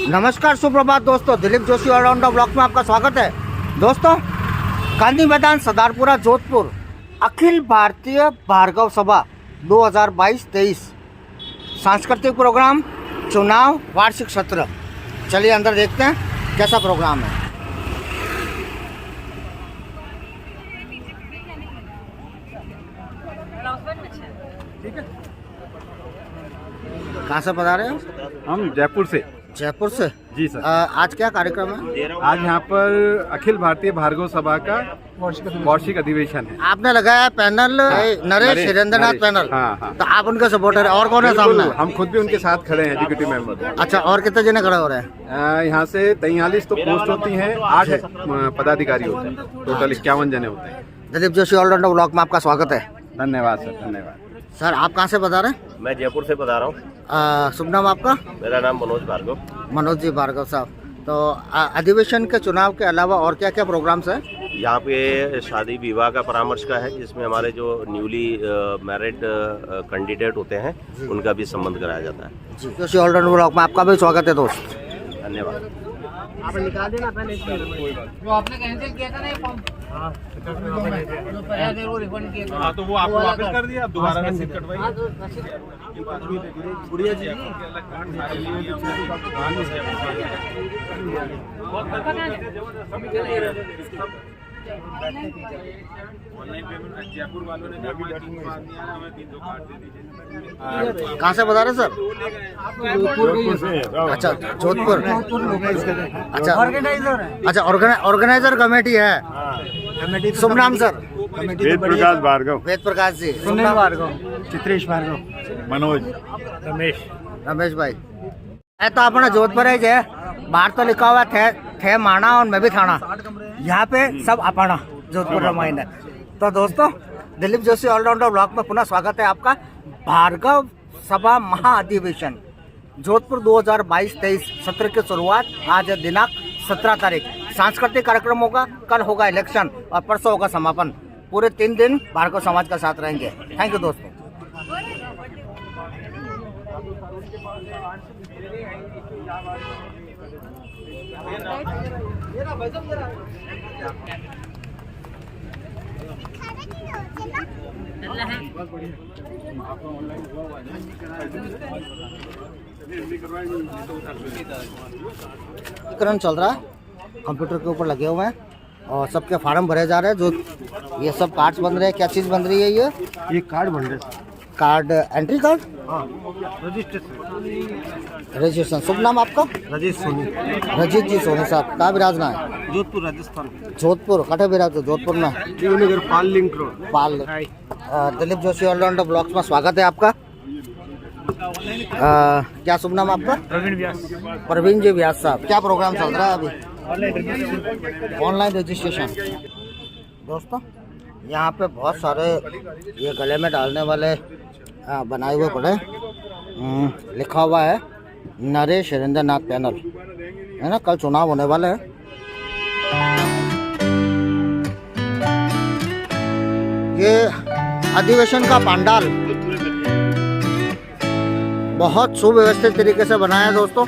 नमस्कार, सुप्रभात दोस्तों। दिलीप जोशी ऑलराउंडर ब्लॉक में आपका स्वागत है। दोस्तों, गांधी मैदान सदारपुरा जोधपुर अखिल भारतीय भार्गव सभा 2022-23 सांस्कृतिक प्रोग्राम, चुनाव, वार्षिक सत्र। चलिए अंदर देखते हैं कैसा प्रोग्राम है। कहाँ से पधारे हो? हम जयपुर से। जयपुर से जी सर। आज क्या कार्यक्रम है? आज यहाँ पर अखिल भारतीय भार्गव सभा का वार्षिक अधिवेशन है। आपने लगाया पैनल, नरेश हिरेंद्रनाथ पैनल। हाँ। तो आप उनके सपोर्टर है। और कौन है सामने? हम खुद भी उनके साथ खड़े हैं, एग्जीक्यूटिव मेंबर। अच्छा, और कितने जने खड़े हो रहे हैं? यहाँ से 43 तो पोस्ट होती हैं, 8 पदाधिकारी होते हैं, टोटल 51 जने होते हैं। दिलीप जोशी ऑलराउंडर ब्लॉक में आपका स्वागत है। धन्यवाद सर, धन्यवाद। सर, आप कहाँ से बता रहे हैं? मैं जयपुर से बता रहा हूँ। शुभ नाम आपका? मेरा नाम मनोज भार्गव। मनोज जी भार्गव साहब। तो अधिवेशन के चुनाव के अलावा और क्या क्या प्रोग्राम्स हैं? यहाँ पे शादी विवाह का परामर्श का है, जिसमें हमारे जो न्यूली मैरिड कैंडिडेट होते हैं उनका भी संबंध कराया जाता है। जी, जोशी ऑलराउंडर ब्लॉक में आपका भी स्वागत है दोस्त। धन्यवाद। आप निकाल देना पहले वो आपने कैंसिल किया था ना ये फॉर्म। हाँ, वो रिफंड किया था। तो वो आपको वापस कर दिया, आप दोबारा रसीद कटवाई। गुड़िया जी ऑनलाइन पेमेंट जयपुर वालों ने हमें 300 कार्ड दे दीजिए। कहाँ से बता रहे सर? अच्छा, जोधपुर। अच्छा, ऑर्गेनाइजर कमेटी है। शुभ नाम सर? वेद प्रकाश भार्गव। वेद प्रकाश जी। सुनील भार्गव, चित्रेश भार्गव, मनोज, रमेश भाई। तो अपना जोधपुर है जे, बाहर तो लिखा हुआ थे माना और मैं भी थाना। यहाँ पे सब अपना जोधपुर रामायण है। तो दोस्तों, दिलीप जोशी ऑलराउंडर ब्लॉक में पुनः स्वागत है आपका। भार्गव सभा महाअधिवेशन जोधपुर 2022-23 सत्र की शुरुआत आज है, दिनांक 17 तारीख। सांस्कृतिक कार्यक्रम होगा, कल होगा इलेक्शन और परसों होगा समापन। पूरे 3 दिन भार्गव समाज का साथ रहेंगे। थैंक यू दोस्तों। चल रहा है, कंप्यूटर के ऊपर लगे हुए हैं और सबके फार्म भरे जा रहे हैं। जो ये सब कार्ड्स बन रहे हैं। क्या चीज़ बन रही है? ये कार्ड बन रहे हैं। Card, entry card, registration. Registration. शुभ नाम आपका? रजीत सोनी। रजीत जी सोनी साहब। कहाँ विराजना है? जोधपुर राजस्थान। जोधपुर। कटे विराज जोधपुर में? देवनगर पाल लिंक रोड। पाल। दिलीप जोशी ऑलराउंडर ब्लॉक्स में स्वागत है आपका। क्या शुभ नाम आपका? प्रवीण व्यास। प्रवीण जी व्यास साहब। क्या प्रोग्राम चल रहा है अभी? Online registration. दोस्तों, यहाँ पे बहुत सारे ये गले में डालने वाले बनाए हुए पड़े। लिखा हुआ है नरेश हिरेंद्रनाथ पैनल, है ना। कल चुनाव होने वाले हैं। ये अधिवेशन का पंडाल बहुत सुव्यवस्थित तरीके से बनाया है दोस्तों।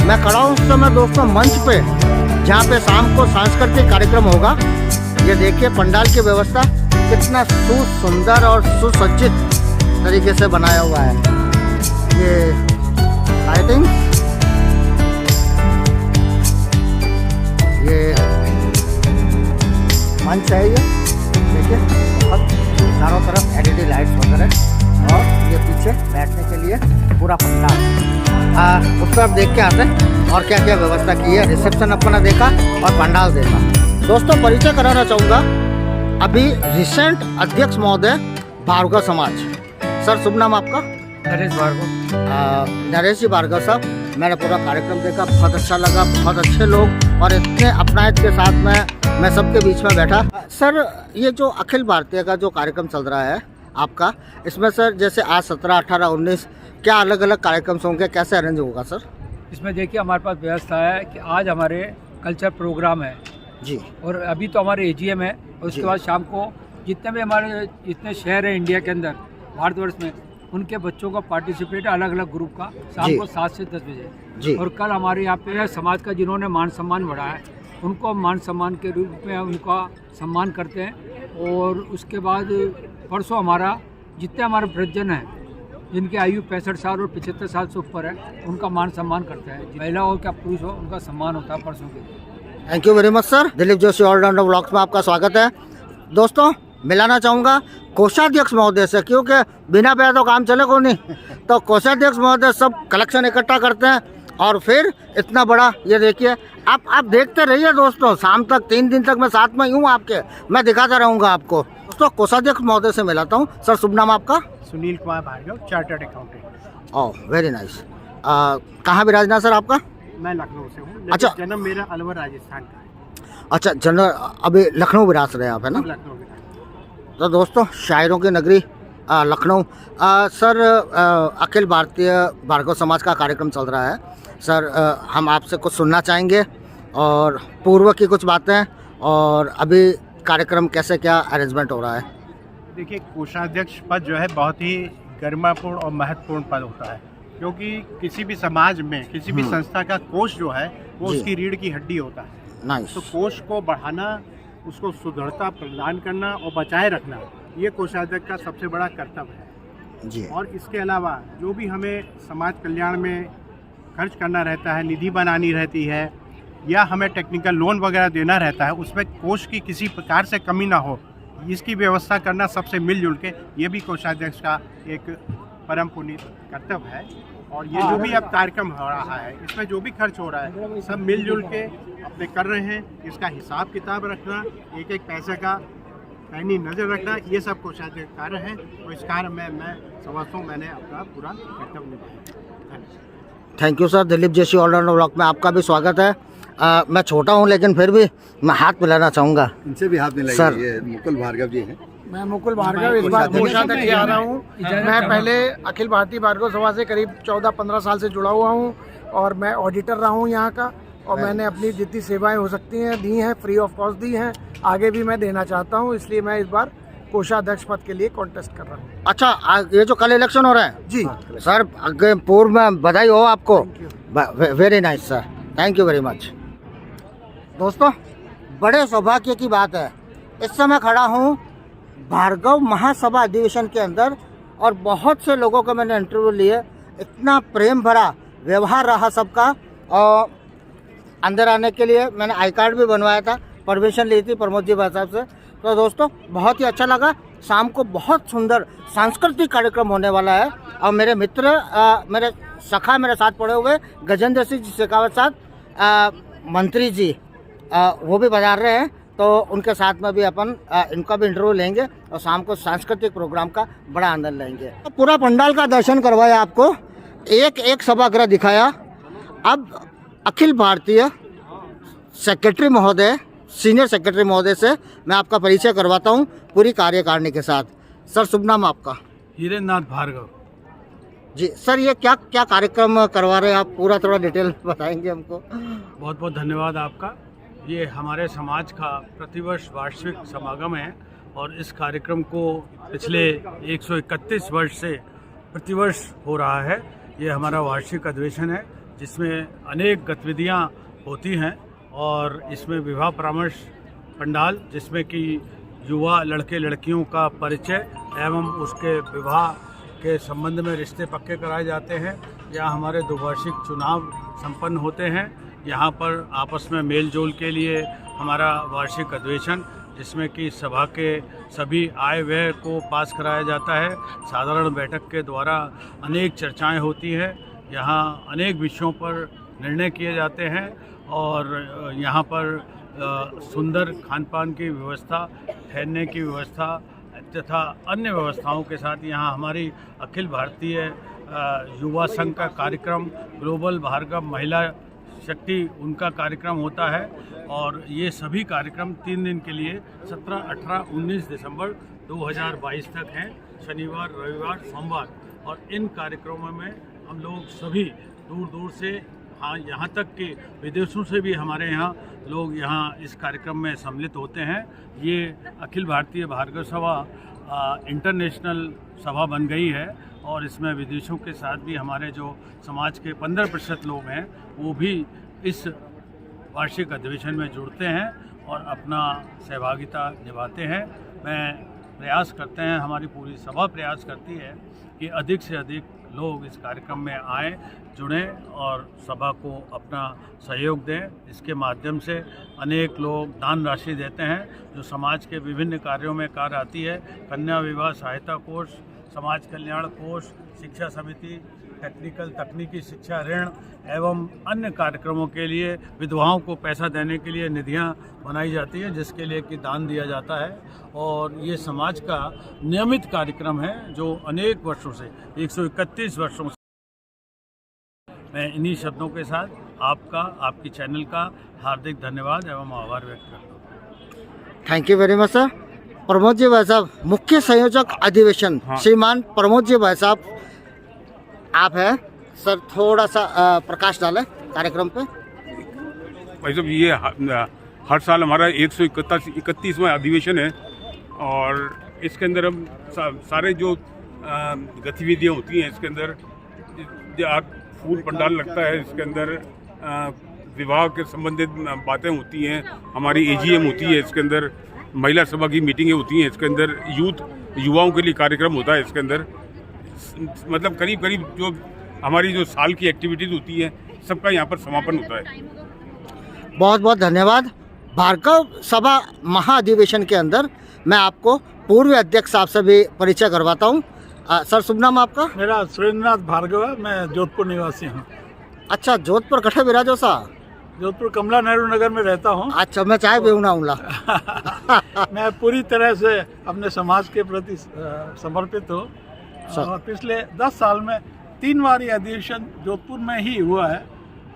मैं खड़ा हूँ उस समय दोस्तों मंच पे, जहाँ पे शाम को सांस्कृतिक कार्यक्रम होगा। ये देखिए पंडाल की व्यवस्था कितना सुंदर और सुसज्जित तरीके से बनाया हुआ है। ये लाइटिंग, ये मंच है, ये देखिए बहुत चारों तरफ LED लाइट्स वगैरह, और ये पीछे बैठने के लिए पूरा पंडाल। उस पर आप देख के आते हैं और क्या क्या व्यवस्था की है। रिसेप्शन अपना देखा और पंडाल देखा। दोस्तों परिचय कराना चाहूँगा, अभी रिसेंट अध्यक्ष महोदय भार्गव समाज। सर शुभ नाम आपका? नरेश भार्गव। नरेश जी भार्गव साहब, मैंने पूरा कार्यक्रम देखा, बहुत अच्छा लगा, बहुत अच्छे लोग और इतने अपनायत के साथ में मैं सबके बीच में बैठा। सर ये जो अखिल भारतीय का जो कार्यक्रम चल रहा है आपका, इसमें सर जैसे आज 17, 18, 19 क्या अलग अलग कार्यक्रम होंगे, कैसे अरेंज होगा सर? इसमें देखिए हमारे पास व्यवस्था है कि आज हमारे कल्चर प्रोग्राम है जी, और अभी तो हमारे एजीएम है, और उसके जी। बाद शाम को जितने भी हमारे जितने शहर हैं इंडिया के अंदर, भारतवर्ष में, उनके बच्चों का पार्टिसिपेट अलग अलग ग्रुप का शाम जी। को 7 से 10 बजे। जी। और कल हमारे यहाँ पे समाज का जिन्होंने मान सम्मान बढ़ाया है, उनको मान सम्मान के रूप में उनका सम्मान करते हैं। और उसके बाद परसों हमारा जितने हमारे वृद्धजन हैं जिनकी आयु 65 साल और 75 साल से ऊपर है, उनका मान सम्मान करते हैं। महिला हो क्या पुरुष हो, उनका सम्मान होता है परसों के दिन। Thank you very much sir. Dilip Joshi allrounder blogs में आपका स्वागत है। दोस्तों मिलाना चाहूँगा कोषाध्यक्ष महोदय से, क्योंकि बिना पैसा तो काम चले को नहीं। तो कोषाध्यक्ष महोदय सब कलेक्शन इकट्ठा करते हैं और फिर इतना बड़ा ये देखिए आप देखते रहिए दोस्तों, शाम तक 3 दिन तक मैं साथ में हूँ आपके, मैं दिखाता रहूँगा आपको। दोस्तों कोषाध्यक्ष महोदय से मिलाता हूँ। सर शुभ नाम आपका? Sunil Kumar Bhargava, chartered accountant. Oh very nice. कहाँ विराजना सर आपका? मैं लखनऊ से हूँ, लेकिन अच्छा। जन्म मेरा अलवर राजस्थान का है। अच्छा जनरल, अभी लखनऊ विराज रहे हैं आप, है ना? लखनऊ में। तो दोस्तों शायरों की नगरी लखनऊ। सर अखिल भारतीय भार्गव समाज का कार्यक्रम चल रहा है सर, हम आपसे कुछ सुनना चाहेंगे और पूर्व की कुछ बातें, और अभी कार्यक्रम कैसे क्या अरेंजमेंट हो रहा है। देखिए कोषाध्यक्ष पद जो है बहुत ही गरिमापूर्ण और महत्वपूर्ण पद होता है, क्योंकि किसी भी समाज में किसी भी संस्था का कोष जो है वो जी। उसकी रीढ़ की हड्डी होता है। नाइस। तो कोष को बढ़ाना, उसको सुदृढ़ता प्रदान करना और बचाए रखना, ये कोषाध्यक्ष का सबसे बड़ा कर्तव्य है। जी। और इसके अलावा जो भी हमें समाज कल्याण में खर्च करना रहता है, निधि बनानी रहती है, या हमें टेक्निकल लोन वगैरह देना रहता है, उसमें कोष की किसी प्रकार से कमी ना हो, इसकी व्यवस्था करना सबसे मिलजुल के, ये भी कोषाध्यक्ष का एक परम पुनीत कर्तव्य है। और ये जो भी अब कार्यक्रम हो रहा है, इसमें जो भी खर्च हो रहा है, सब मिलजुल के अपने कर रहे हैं। इसका हिसाब किताब रखना, एक एक पैसे का पैनी नज़र रखना, ये सब कोषाध्यक्ष कार्य है। और इस कार्य में मैं समझता हूँ मैंने अपना पूरा कर्तव्य निभाया। Thank you sir. Dilip Joshi allrounder blog में आपका भी स्वागत है। मैं छोटा हूँ लेकिन फिर भी मैं हाथ मिलाना चाहूँगा। इनसे भी हाथ मिलाइए। सर। ये मुकुल भार्गव जी हैं। मैं मुकुल भार्गव, इस बार कोषाध्यक्ष से आ रहा हूँ। मैं पहले अखिल भारतीय भार्गव सभा से करीब 14-15 साल से जुड़ा हुआ हूँ और मैं ऑडिटर रहा हूँ यहाँ का, और मैंने अपनी जितनी सेवाएं हो सकती हैं दी हैं, फ्री ऑफ कॉस्ट दी हैं, आगे भी मैं देना चाहता हूँ। इसलिए मैं इस बार कोषाध्यक्ष पद के लिए कॉन्टेस्ट कर रहा हूँ। अच्छा ये जो कल इलेक्शन हो रहा है जी सर, आगे पूर्व में बधाई हो आपको। Very nice sir, thank you very much. दोस्तों बड़े सौभाग्य की बात है, इस समय खड़ा हूँ भार्गव महासभा अधिवेशन के अंदर, और बहुत से लोगों का मैंने इंटरव्यू लिए, इतना प्रेम भरा व्यवहार रहा सबका। और अंदर आने के लिए मैंने आई कार्ड भी बनवाया था, परमिशन ली थी प्रमोद जी भाई साहब से। तो दोस्तों बहुत ही अच्छा लगा। शाम को बहुत सुंदर सांस्कृतिक कार्यक्रम होने वाला है, और मेरे मित्र मेरे सखा मेरे साथ पड़े हुए गजेंद्र सिंह शेखावत साहब मंत्री जी वो भी बजा रहे हैं, तो उनके साथ में भी अपन इनका भी इंटरव्यू लेंगे और शाम को सांस्कृतिक प्रोग्राम का बड़ा आनंद लेंगे। तो पूरा पंडाल का दर्शन करवाया आपको, एक एक सभागृह दिखाया। अब अखिल भारतीय सेक्रेटरी महोदय, सीनियर सेक्रेटरी महोदय से मैं आपका परिचय करवाता हूं पूरी कार्यकारिणी के साथ। सर शुभ नाम आपका? हीरेन्द्रनाथ भार्गव जी। सर ये क्या क्या कार्यक्रम करवा रहे हैं आप, पूरा थोड़ा डिटेल बताएंगे हमको? बहुत बहुत धन्यवाद आपका। ये हमारे समाज का प्रतिवर्ष वार्षिक समागम है, और इस कार्यक्रम को पिछले 131 वर्ष से प्रतिवर्ष हो रहा है। ये हमारा वार्षिक अधिवेशन है, जिसमें अनेक गतिविधियाँ होती हैं, और इसमें विवाह परामर्श पंडाल, जिसमें कि युवा लड़के लड़कियों का परिचय एवं उसके विवाह के संबंध में रिश्ते पक्के कराए जाते हैं। यहाँ हमारे द्विवार्षिक चुनाव संपन्न होते हैं। यहाँ पर आपस में मेल जोल के लिए हमारा वार्षिक अधिवेशन, जिसमें कि सभा के सभी आय व्यय को पास कराया जाता है। साधारण बैठक के द्वारा अनेक चर्चाएं होती हैं। यहाँ अनेक विषयों पर निर्णय किए जाते हैं और यहाँ पर सुंदर खान पान की व्यवस्था, ठहरने की व्यवस्था तथा अन्य व्यवस्थाओं के साथ यहाँ हमारी अखिल भारतीय युवा संघ का कार्यक्रम, ग्लोबल भार्गव महिला शक्ति, उनका कार्यक्रम होता है और ये सभी कार्यक्रम 3 दिन के लिए 17, 18, 19 दिसंबर 2022 तक हैं, शनिवार, रविवार, सोमवार। और इन कार्यक्रमों में हम लोग सभी दूर दूर से, हाँ यहाँ तक कि विदेशों से भी हमारे यहाँ लोग यहाँ इस कार्यक्रम में सम्मिलित होते हैं। ये अखिल भारतीय भार्गव सभा इंटरनेशनल सभा बन गई है और इसमें विदेशों के साथ भी हमारे जो समाज के 15% लोग हैं वो भी इस वार्षिक अधिवेशन में जुड़ते हैं और अपना सहभागिता निभाते हैं। प्रयास करते हैं, हमारी पूरी सभा प्रयास करती है कि अधिक से अधिक लोग इस कार्यक्रम में आएँ, जुड़ें और सभा को अपना सहयोग दें। इसके माध्यम से अनेक लोग दान राशि देते हैं जो समाज के विभिन्न कार्यों में कार्य आती है। कन्या विवाह सहायता कोष, समाज कल्याण कोष, शिक्षा समिति, तकनीकी शिक्षा ऋण एवं अन्य कार्यक्रमों के लिए विधवाओं को पैसा देने के लिए निधियां बनाई जाती हैं जिसके लिए कि दान दिया जाता है। और ये समाज का नियमित कार्यक्रम है जो अनेक वर्षों से, 131 वर्षों से। मैं इन्हीं शब्दों के साथ आपका, आपकी चैनल का हार्दिक धन्यवाद एवं आभार व्यक्त करता हूँ। Thank you very much sir. Pramod ji भाई साहब, मुख्य संयोजक अधिवेशन, श्रीमान प्रमोद जी भाई साहब आप हैं सर, थोड़ा सा प्रकाश डालें कार्यक्रम पे। भाई साहब, ये हर साल हमारा 131वां अधिवेशन है और इसके अंदर हम सारे जो गतिविधियाँ होती हैं, इसके अंदर फूल पंडाल लगता है, इसके अंदर विवाह के संबंधित बातें होती हैं, हमारी AGM होती है, इसके अंदर महिला सभा की मीटिंगें होती हैं, इसके अंदर युवाओं के लिए कार्यक्रम होता है, इसके अंदर मतलब करीब करीब जो हमारी जो साल की एक्टिविटीज़ होती है सबका यहाँ पर समापन होता है। बहुत बहुत धन्यवाद। भार्गव सभा महाअधिवेशन के अंदर मैं आपको पूर्व अध्यक्ष साहब से भी परिचय करवाता हूँ। सर, शुभ नाम आपका? मेरा सुरेंद्रनाथ भार्गव है, मैं जोधपुर निवासी हूँ। अच्छा, जोधपुर कठे विराजो सा? जोधपुर कमला नेहरू नगर में रहता हूँ। अच्छा, मैं चाय पीऊँगा उला। मैं पूरी तरह से अपने समाज के प्रति समर्पित हूँ और पिछले 10 साल में 3 बार ये अधिवेशन जोधपुर में ही हुआ है।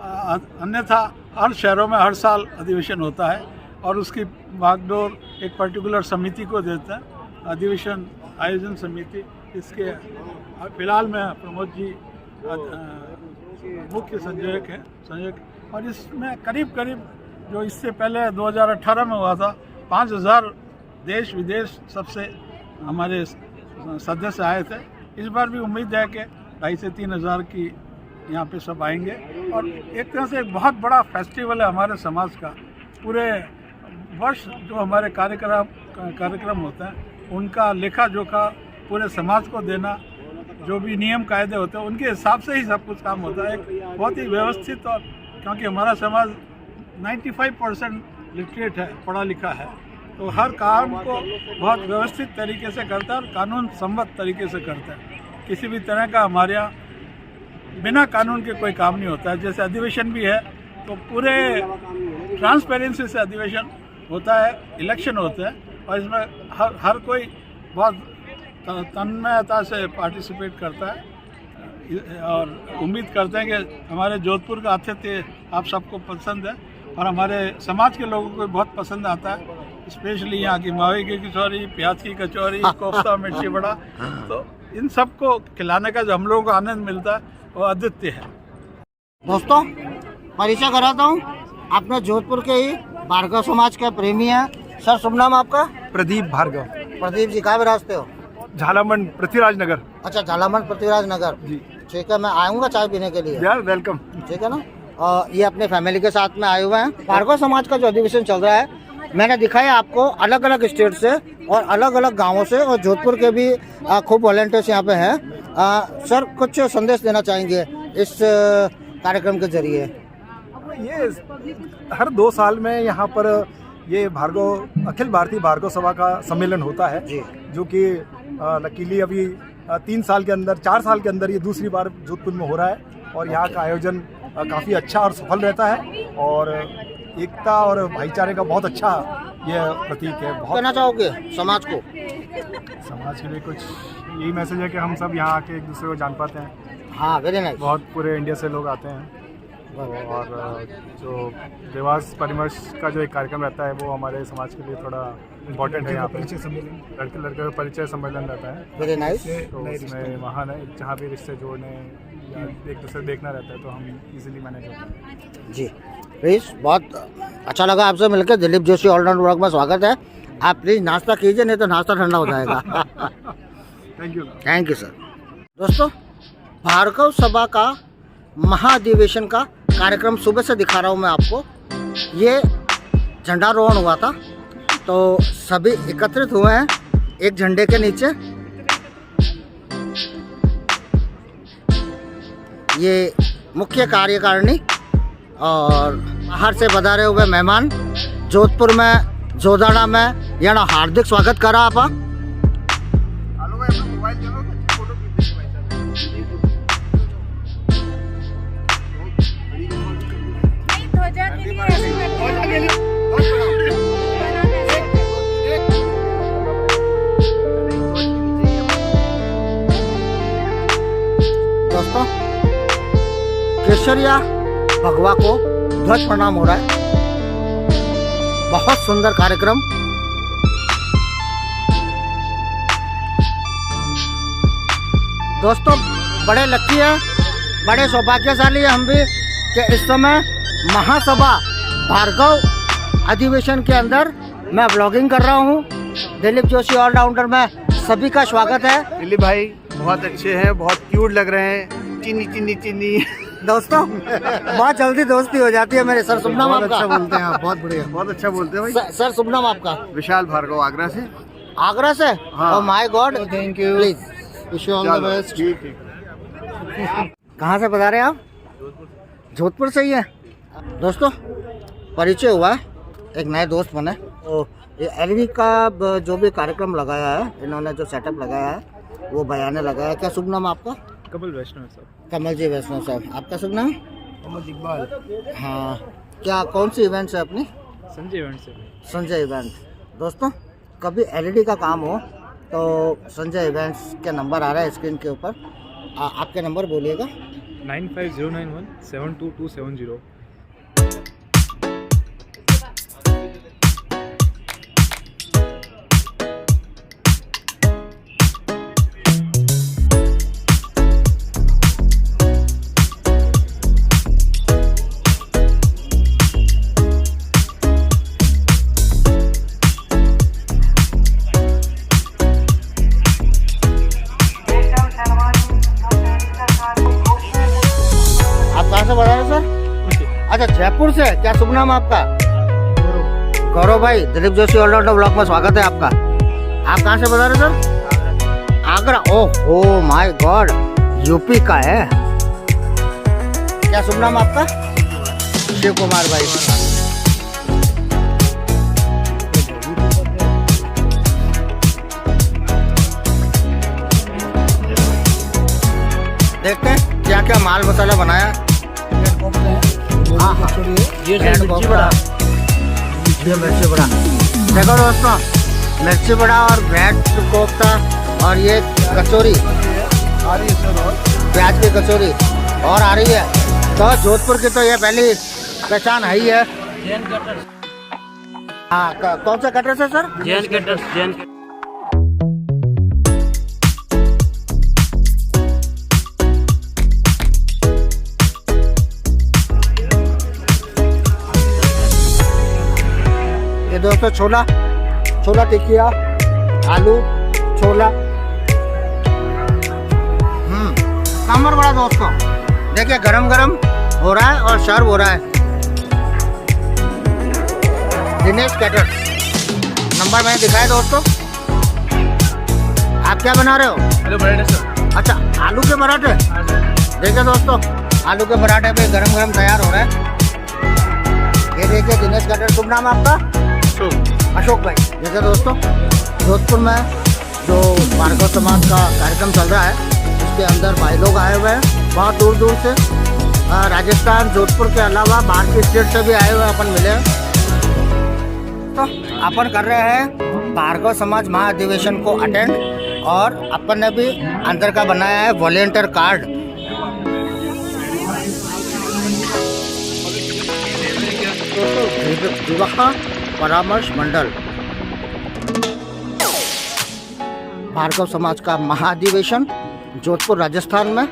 अन्यथा हर शहरों में हर साल अधिवेशन होता है और उसकी भागडोर एक पर्टिकुलर समिति को देता है, अधिवेशन आयोजन समिति। इसके फिलहाल में प्रमोद जी मुख्य संयोजक हैं और इसमें करीब जो इससे पहले 2018 में हुआ था 5000 देश विदेश सबसे हमारे सदस्य आए थे। इस बार भी उम्मीद है कि 2,500 से 3,000 की यहाँ पे सब आएंगे और एक तरह से एक बहुत बड़ा फेस्टिवल है हमारे समाज का। पूरे वर्ष जो हमारे कार्यक्रम होते हैं उनका लेखा जोखा पूरे समाज को देना, जो भी नियम कायदे होते हैं उनके हिसाब से ही सब कुछ काम होता है। एक बहुत ही व्यवस्थित, और क्योंकि हमारा समाज 95% लिटरेट है, पढ़ा लिखा है, तो हर काम को बहुत व्यवस्थित तरीके से करता है और कानून सम्मत तरीके से करता है। किसी भी तरह का हमारे यहाँ बिना कानून के कोई काम नहीं होता है। जैसे अधिवेशन भी है तो पूरे ट्रांसपेरेंसी से अधिवेशन होता है, इलेक्शन होते हैं और इसमें हर कोई बहुत तन्मयता से पार्टिसिपेट करता है और उम्मीद करते हैं कि हमारे जोधपुर का आतिथ्य आप सबको पसंद है और हमारे समाज के लोगों को बहुत पसंद आता है। स्पेशली यहाँ की मावे की कचौरी, प्याज की कचौरी, कोफ्ता, मिर्ची बड़ा, तो इन सब को खिलाने का जो हम लोगों को आनंद मिलता है वो अद्वितीय है। दोस्तों, परिचय कराता हूँ, अपने जोधपुर के ही भार्गव समाज के प्रेमी हैं। सर, शुभ नाम आपका? प्रदीप भार्गव। प्रदीप जी, कहाँ विराजते हो? झालामन पृथ्वीराज नगर। अच्छा, झालामन पृथ्वीराज नगर जी। ठीक है, मैं आऊँगा चाय पीने के लिए। यार वेलकम। ठीक है ना। ये अपने फैमिली के साथ में आए हुए हैं। भार्गव समाज का जो अधिवेशन चल रहा है, मैंने दिखाया आपको अलग अलग स्टेट से और अलग अलग गांवों से, और जोधपुर के भी खूब वॉलंटियर्स यहाँ पे हैं। सर, कुछ संदेश देना चाहेंगे इस कार्यक्रम के जरिए? ये हर 2 साल में यहाँ पर ये अखिल भारतीय भार्गव सभा का सम्मेलन होता है जी, जो कि लकीली अभी 3 साल के अंदर, 4 साल के अंदर ये दूसरी बार जोधपुर में हो रहा है और यहाँ का आयोजन काफ़ी अच्छा और सफल रहता है और एकता और भाईचारे का बहुत अच्छा ये प्रतीक है। बहुत कहना चाहोगे समाज को? समाज के लिए कुछ यही मैसेज है कि हम सब यहाँ आके एक दूसरे को जान पाते हैं। हाँ, वेरी नाइस। बहुत पूरे इंडिया से लोग आते हैं और जो देवास परिमर्श का जो एक कार्यक्रम रहता है वो हमारे समाज के लिए थोड़ा इम्पोर्टेंट है। यहाँ पे लड़के लड़के का परिचय सम्मेलन रहता है। Very nice. तो उसमें वहाँ जहाँ भी रिश्ते जोड़ने या एक दूसरे देखना रहता है तो हम इजीली मैनेज होते हैं। जी प्लीज़, बहुत अच्छा लगा आपसे मिलकर। दिलीप जोशी ऑलराउंड ब्लॉग में स्वागत है। आप प्लीज़ नाश्ता कीजिए, नहीं तो नाश्ता ठंडा हो जाएगा। Thank you sir. दोस्तों, भार्गव सभा का महाधिवेशन का कार्यक्रम सुबह से दिखा रहा हूँ मैं आपको। ये झंडारोहण हुआ था तो सभी एकत्रित हुए हैं एक झंडे के नीचे। ये मुख्य कार्यकारिणी और बाहर से पधारे हुए मेहमान जोधपुर में जोदाड़ा में यहाँ हार्दिक स्वागत करा आपा। दोस्तों, केसरिया भगवा को ध्वज प्रणाम हो रहा है। बहुत सुंदर कार्यक्रम। दोस्तों, बड़े लकी है, बड़े सौभाग्यशाली है हम भी कि इस समय महासभा भार्गव अधिवेशन के अंदर मैं ब्लॉगिंग कर रहा हूँ। दिलीप जोशी ऑलराउंडर में सभी का स्वागत है। दिलीप भाई बहुत अच्छे हैं, बहुत क्यूट लग रहे हैं। चिन्नी चिन्नी चिन्नी। दोस्तों, बहुत जल्दी दोस्ती हो जाती है मेरे। सर शुभ नाम आपका? अच्छा बोलते हैं आप, बहुत बढ़िया, बहुत अच्छा बोलते हैं भाई। सर शुभ नाम आपका? विशाल भार्गव, आगरा से। आगरा से? हाँ। Oh my God, thank you, please wish you all the best. कहाँ से बता रहे हैं आप? जोधपुर से ही है। दोस्तों, परिचय हुआ है, एक नए दोस्त बने। तो ये एलईडी का जो भी कार्यक्रम लगाया है, इन्होंने जो सेटअप लगाया है वो बयाने लगाया। क्या शुभ नाम आपका? कमल वैष्णव साहब। कमल जी वैष्णव साहब। आपका शुभ नाम? मोहम्मद इकबाल। हाँ, क्या कौन सी इवेंट्स है अपनी? संजय इवेंट से। संजय इवेंट। दोस्तों, कभी एलईडी का काम हो तो संजय इवेंट्स के नंबर आ रहा है स्क्रीन के ऊपर। आपके नंबर बोलिएगा। 950991 72270। अच्छा, जयपुर से। क्या शुभ नाम आपका? गौरव भाई। दिलीप जोशी ऑलराउंडर ब्लॉग में स्वागत है आपका। आप कहाँ से बता रहे sir? Agra. Oh my God, UP का है। क्या शुभ नाम आपका? शिव कुमार भाई। देखते हैं क्या क्या माल मसाला बनाया। हाँ, ये मिर्ची बड़ा। देखो दोस्तों, मिर्ची बड़ा और ब्रेड कोफ्ता और ये कचौरी, प्याज की कचौरी और आ रही है। तो जोधपुर की तो ये पहली पहचान है ही है। हाँ, कौन सा कटर्स है सर? जैन कटर्स। जैन दोस्तों, छोला टिकिया, आलू छोला, सांभर बड़ा। दोस्तों देखिए, गरम गरम हो रहा है और सर्व हो रहा है। दिनेश कैटर्स, नंबर मैंने दिखाया। दोस्तों, आप क्या बना रहे हो? हेलो पराठे सर। अच्छा, आलू के पराठे। देखिए दोस्तों, आलू के पराठे पे गरम गरम तैयार हो रहे हैं। ये देखिए, दिनेश कैटर्स। शुभ नाम आपका? अशोक भाई। देखिए दोस्तों, जोधपुर में जो भार्गव समाज का कार्यक्रम चल रहा है उसके अंदर भाई लोग आए हुए हैं बहुत दूर दूर से। राजस्थान जोधपुर के अलावा बाहर के स्टेट से भी आए हुए अपन मिले। तो अपन कर रहे हैं भार्गव समाज महाधिवेशन को अटेंड और अपन ने भी अंदर का बनाया है वॉलेंटियर कार्ड। विवाह परामर्श मंडल भार्गव समाज का महाधिवेशन जोधपुर राजस्थान में।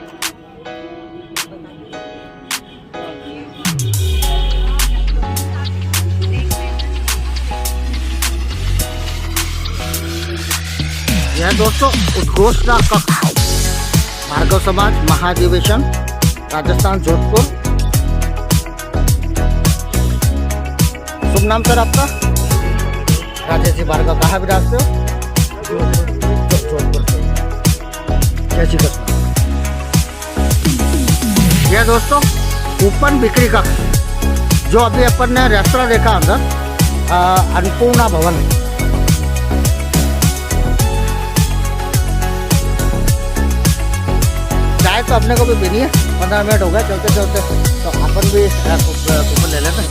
यह दोस्तों उद्घोषणा कक्ष भार्गव समाज महाधिवेशन राजस्थान जोधपुर। शुभ नाम सर आपका? राजेश जी भार्गव। कहाँ विराजते हो? जोधपुर से। जय श्री कृष्ण। यह दोस्तों कूपन बिक्री कक्ष जो अभी अपन ने रेस्टोरेंट देखा अंदर अन्नपूर्णा भवन। चाय तो अपने को भी पीनी है, 15 मिनट हो गए चलते चलते, तो अपन भी कूपन ले लेते हैं।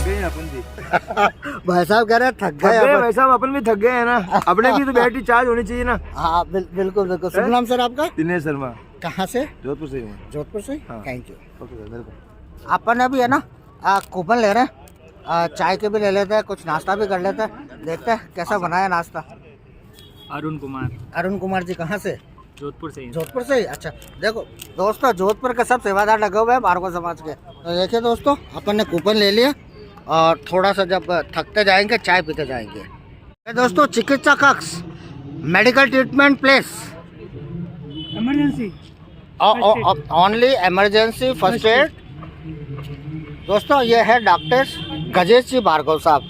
भाई साहब कह रहे हैं थक गए। भाई साहब अपन भी थक गए हैं ना, अपने भी तो बैटरी चार्ज होनी चाहिए ना। हाँ बिल्कुल बिल्कुल। शुभ नाम सर आपका? दिनेश शर्मा। कहाँ से? जोधपुर से हूँ। जोधपुर से? हाँ। Thank you. ओके सर, बिल्कुल। अपन अभी है ना कूपन ले रहे हैं, चाय के भी ले लेते हैं, कुछ नाश्ता भी कर लेते हैं, देखते हैं कैसा बनाया नाश्ता। अरुण कुमार। अरुण कुमार जी कहाँ से? जोधपुर से। जोधपुर से ही? अच्छा। देखो दोस्तों जोधपुर के सब सेवादार लगे हुए हैं भार्गव समाज के। तो देखिए दोस्तों अपन ने कूपन ले लिया और थोड़ा सा जब थकते जाएंगे चाय पीते जाएंगे। ये दोस्तों चिकित्सा कक्ष medical treatment place emergency only emergency first aid. दोस्तों ये है डॉक्टर गजेश जी भार्गव साहब।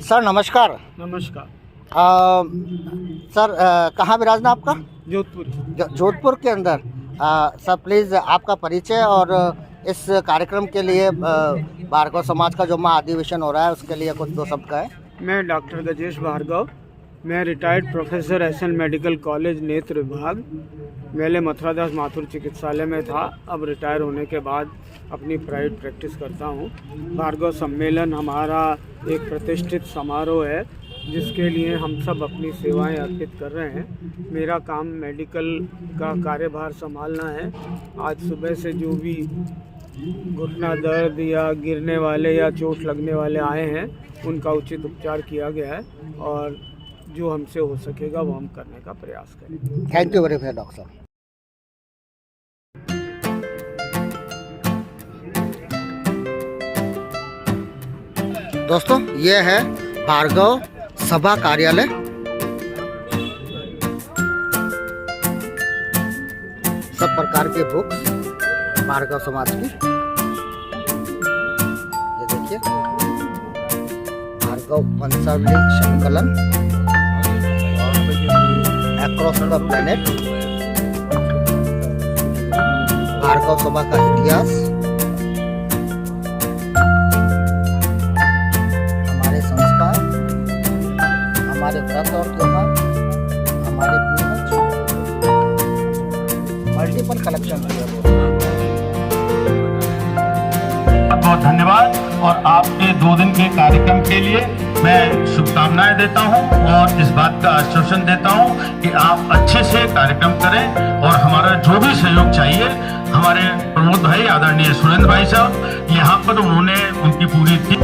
सर नमस्कार। नमस्कार सर कहाँ विराजना आपका? जोधपुर। जोधपुर के अंदर। सर प्लीज़ आपका परिचय और इस कार्यक्रम के लिए भार्गव समाज का जो महाधिवेशन हो रहा है उसके लिए कुछ दो शब्द का है। मैं डॉक्टर गजेश भार्गव, मैं retired professor SN medical college नेत्र विभाग मेले मथुरादास माथुर चिकित्सालय में था। अब रिटायर होने के बाद अपनी प्राइवेट प्रैक्टिस करता हूँ। भार्गव सम्मेलन हमारा एक प्रतिष्ठित समारोह है जिसके लिए हम सब अपनी सेवाएं अर्पित कर रहे हैं। मेरा काम मेडिकल का कार्यभार संभालना है। आज सुबह से जो भी घुटना दर्द या गिरने वाले या चोट लगने वाले आए हैं उनका उचित उपचार किया गया है और जो हमसे हो सकेगा वो हम करने का प्रयास करेंगे। Thank you very much doctor साहब। दोस्तों ये है भार्गव सभा कार्यालय। सब प्रकार के बुक्स भार्गव समाज की। ये देखिए भार्गव वंशावली संकलन अक्रॉस द प्लेनेट, भार्गव सभा का इतिहास, हमारे संस्कार, हमारे व्रत और त्योहार, हमारे पूर्वज, मल्टीपल कलेक्शन है। बहुत धन्यवाद और आपके 2 दिन के कार्यक्रम के लिए मैं शुभकामनाएं देता हूं और इस बात का आश्वासन देता हूं कि आप अच्छे से कार्यक्रम करें और हमारा जो भी सहयोग चाहिए हमारे प्रमोद भाई आदरणीय सुरेंद्र भाई साहब यहाँ पर उन्होंने उनकी पूरी टीम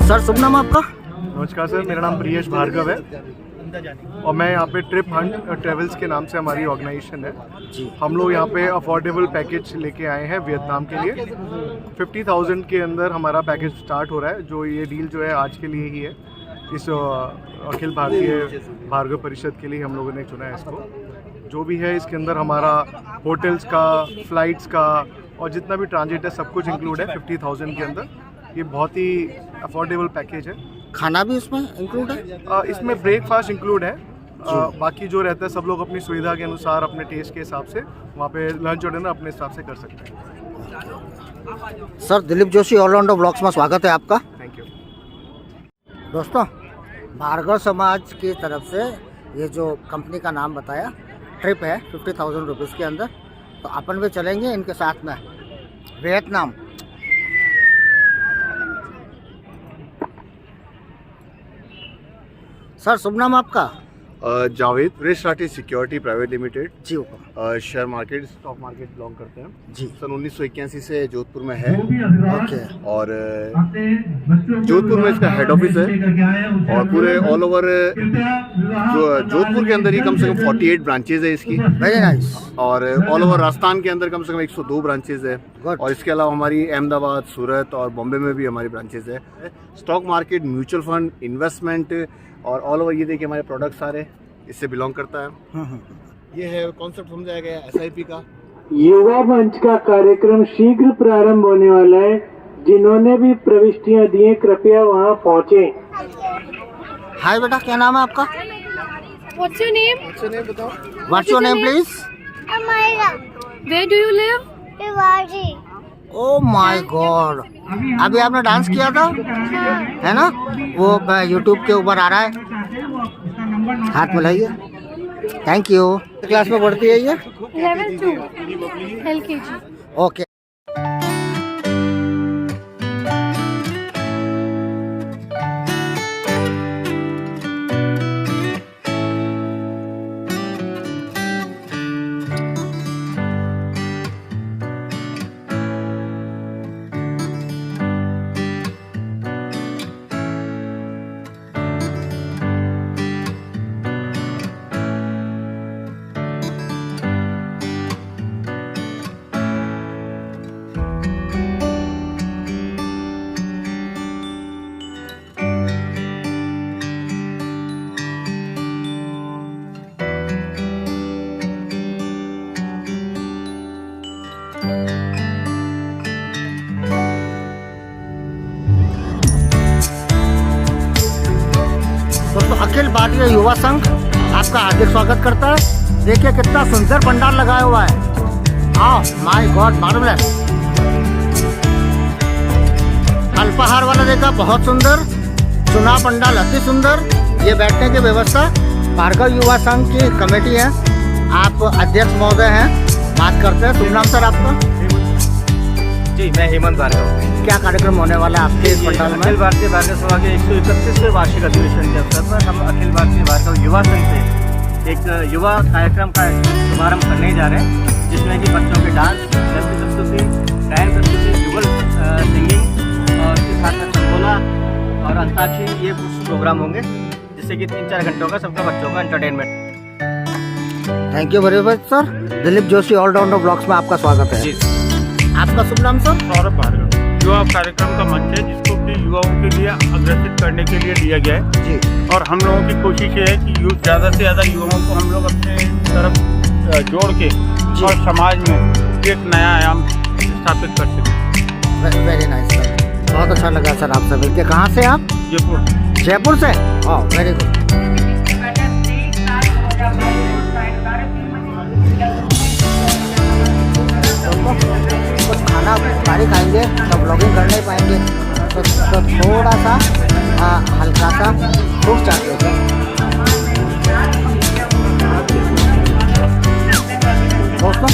सर शुभ नाम आपका? नमस्कार सर, मेरा नाम प्रियेश भार्गव है और मैं यहाँ पे ट्रिप हंट ट्रेवल्स के नाम से हमारी ऑर्गेनाइजेशन है। हम लोग यहाँ पे अफोर्डेबल पैकेज लेके आए हैं वियतनाम के लिए। 50,000 के अंदर हमारा पैकेज स्टार्ट हो रहा है। जो ये डील जो है आज के लिए ही है। इस अखिल भारतीय भार्गव परिषद के लिए हम लोगों ने चुना है इसको। जो भी है इसके अंदर हमारा होटल्स का, फ्लाइट्स का और जितना भी ट्रांजिट है सब कुछ इंक्लूड है 50,000 के अंदर। ये बहुत ही अफोर्डेबल पैकेज है। खाना भी इसमें इंक्लूड है? इसमें ब्रेकफास्ट इंक्लूड है। बाकी जो रहता है सब लोग अपनी सुविधा के अनुसार अपने टेस्ट के हिसाब से वहाँ पे लंच और डिनर अपने हिसाब से कर सकते हैं। Sir Dilip Joshi allrounder blogs में स्वागत है आपका। Thank you. दोस्तों, भार्गव समाज की तरफ से ये जो कंपनी का नाम बताया, ट्रिप है 50,000 रुपीज़ के अंदर। तो अपन भी चलेंगे इनके साथ में वियतनाम। सर, शुभ नाम आपका? Javed, press Rathi security private limited. जी हुक्म। Share market, stock market belong करते हैं जी। सन 1981 से जोधपुर में है। ओके। और जोधपुर में इसका हेड ऑफिस है और पूरे ऑल ओवर जो जोधपुर के अंदर ही कम से कम 48 ब्रांचेज है इसकी। Very nice. और ऑल ओवर राजस्थान के अंदर कम से कम 102 ब्रांचेज है। और इसके अलावा हमारी अहमदाबाद, सूरत और बॉम्बे में भी हमारी ब्रांचेज है। Stock market, mutual fund, investment और ऑल ओवर ये देखिए हमारे प्रोडक्ट सारे इससे बिलोंग करता है। ये है कॉन्सेप्ट समझाया गया SIP का। युवा मंच का कार्यक्रम शीघ्र प्रारंभ होने वाला है। जिन्होंने भी प्रविष्टियां दी हैं कृपया वहां पहुंचे। हाय बेटा, क्या नाम है आपका? What's your name? बताओ। What's your name please? Amira. Where do you live? Rewari. Oh my God, अभी आपने डांस किया था है ना? वो YouTube के ऊपर आ रहा है, हाथ मिलाइए। Thank you. क्लास में पढ़ती है ये? Level 2. LKG. ओके। दोस्तों, अखिल भारतीय युवा संघ आपका हार्दिक स्वागत करता है। देखिए कितना सुंदर पंडाल लगाया हुआ है। आओ, माय गॉड, मार्वलेस। अल्पाहार वाला देखा, बहुत सुंदर। चुनाव पंडाल अति सुंदर। ये बैठने की व्यवस्था भार्गव युवा संघ की कमेटी है। आप अध्यक्ष महोदय हैं, बात करते हैं। शुभ नाम सर आपका? जी, मैं हेमंत भार्गव। क्या कार्यक्रम होने वाला है आपके इस पंडाल में? अखिल भारतीय भार्गव सभा के 131वें वार्षिक अधिवेशन के अवसर पर हम अखिल भारतीय भार्गव युवा संघ से एक युवा कार्यक्रम का शुभारंभ करने जा रहे हैं, जिसमें कि बच्चों के डांस, नृत्य प्रस्तुति, गायन प्रस्तुति, युगल सिंगिंग और उसके साथ में संगोला और अंताक्षरी, ये कुछ प्रोग्राम होंगे, जिससे कि 3-4 घंटों का सबका बच्चों का entertainment. Thank you very much sir. Dilip Joshi allrounder blogs में आपका स्वागत है। जी। आपका शुभ नाम सर? सौरभ भार्गव। युवा कार्यक्रम का मंच है जिसको कि युवाओं के लिए अग्रसित करने के लिए दिया गया है जी। और हम लोगों की कोशिश ये है कि ज़्यादा से ज़्यादा युवाओं को हम लोग अपने तरफ जोड़ के और समाज में एक नया आयाम स्थापित कर सकें। वेरी नाइस सर, बहुत अच्छा लगा सर आपसे मिलकर। कहाँ से आप? जयपुर। जयपुर से? ओह, वेरी गुड। कुछ खाना भारी खाएंगे तो ब्लॉगिंग कर नहीं पाएंगे, तो थोड़ा सा हल्का सा फ्रूट चाट लेते हैं। दोस्तों,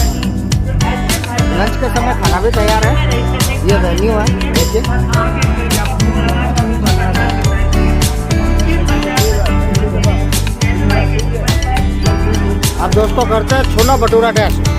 लंच के समय खाना भी तैयार है। ये वेन्यू है, देखिए। अब दोस्तों करते हैं छोला भटूरा टेस्ट।